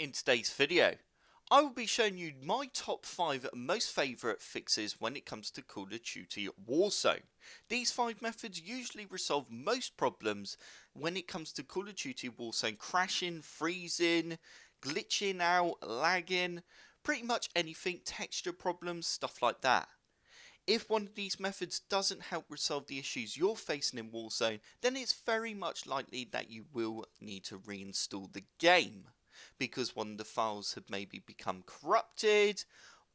In today's video, I will be showing you my top 5 most favourite fixes when it comes to Call of Duty Warzone. These 5 methods usually resolve most problems when it comes to Call of Duty Warzone crashing, freezing, glitching out, lagging, pretty much anything, texture problems, stuff like that. If one of these methods doesn't help resolve the issues you're facing in Warzone, then it's very much likely that you will need to reinstall the game, because one of the files have maybe become corrupted,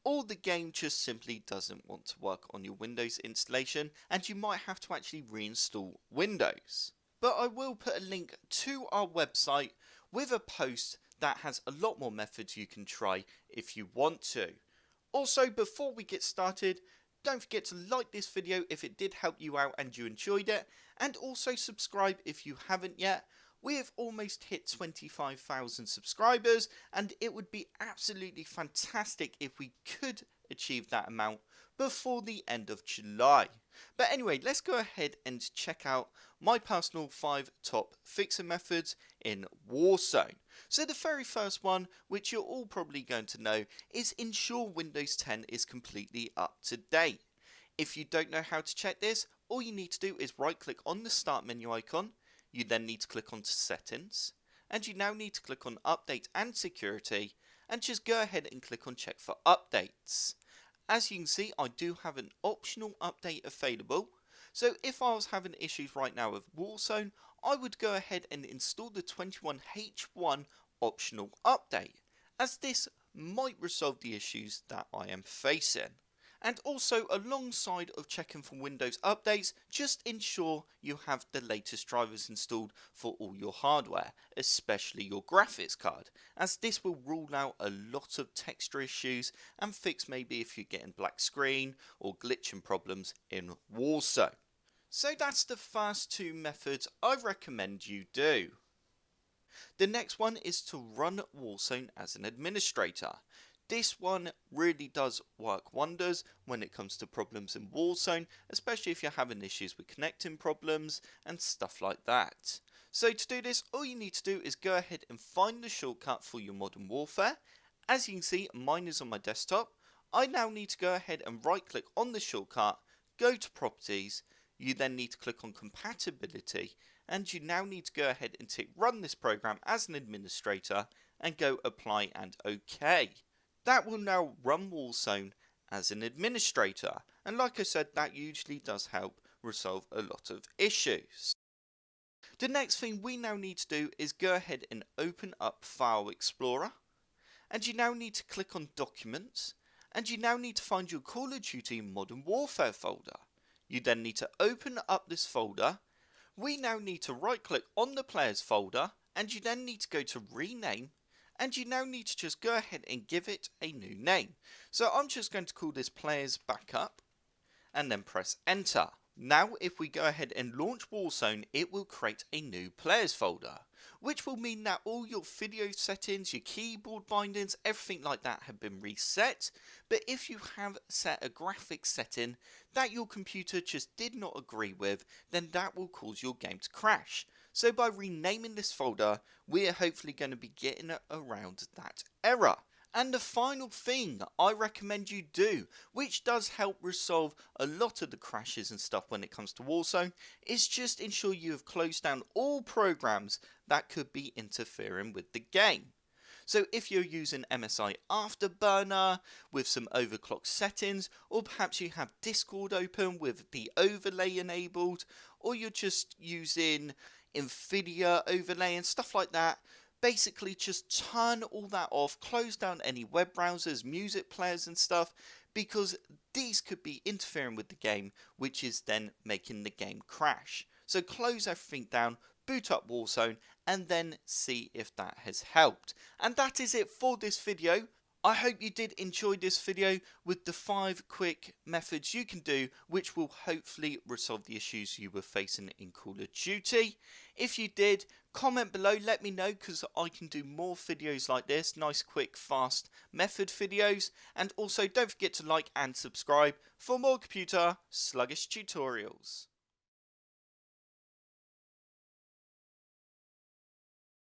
or the game just simply doesn't want to work on your Windows installation and you might have to actually reinstall Windows. But I will put a link to our website with a post that has a lot more methods you can try if you want to. Also, before we get started, don't forget to like this video if it did help you out and you enjoyed it, and also subscribe if you haven't yet. We have almost hit 25,000 subscribers, and it would be absolutely fantastic if we could achieve that amount before the end of July. But anyway, let's go ahead and check out my personal 5 top fixing methods in Warzone. So the very first one, which you're all probably going to know, is ensure Windows 10 is completely up to date. If you don't know how to check this, all you need to do is right click on the start menu icon. You then need to click on settings, and you now need to click on update and security, and just go ahead and click on check for updates. As you can see, I do have an optional update available, so if I was having issues right now with Warzone, I would go ahead and install the 21H1 optional update, as this might resolve the issues that I am facing. And also, alongside of checking for Windows updates, just ensure you have the latest drivers installed for all your hardware, especially your graphics card, as this will rule out a lot of texture issues and fix maybe if you're getting black screen or glitching problems in Warzone. So that's the first 2 methods I recommend you do. The next one is to run Warzone as an administrator. This one really does work wonders when it comes to problems in Warzone, especially if you're having issues with connecting problems and stuff like that. So to do this, all you need to do is go ahead and find the shortcut for your Modern Warfare. As you can see, mine is on my desktop. I now need to go ahead and right click on the shortcut, go to properties, you then need to click on compatibility, and you now need to go ahead and tick run this program as an administrator and go apply and OK. That will now run Warzone as an administrator, and like I said, that usually does help resolve a lot of issues. The next thing we now need to do is go ahead and open up File Explorer, and you now need to click on Documents, and you now need to find your Call of Duty Modern Warfare folder. You then need to open up this folder. We now need to right click on the players folder, and you then need to go to rename, and you now need to just go ahead and give it a new name. So I'm just going to call this Players Backup and then press enter. Now if we go ahead and launch Warzone, it will create a new Players folder, which will mean that all your video settings, your keyboard bindings, everything like that have been reset. But if you have set a graphics setting that your computer just did not agree with, then that will cause your game to crash. So by renaming this folder, we are hopefully going to be getting around that error. And the final thing I recommend you do, which does help resolve a lot of the crashes and stuff when it comes to Warzone, is just ensure you have closed down all programs that could be interfering with the game. So if you're using MSI Afterburner with some overclock settings, or perhaps you have Discord open with the overlay enabled, or you're just using Nvidia overlay and stuff like that, basically just turn all that off, close down any web browsers, music players and stuff, because these could be interfering with the game, which is then making the game crash. So close everything down, boot up Warzone, and then see if that has helped. And that is it for this video. I hope you did enjoy this video with the 5 quick methods you can do, which will hopefully resolve the issues you were facing in Call of Duty. If you did, comment below, let me know, because I can do more videos like this, nice quick fast method videos. And also don't forget to like and subscribe for more computer sluggish tutorials.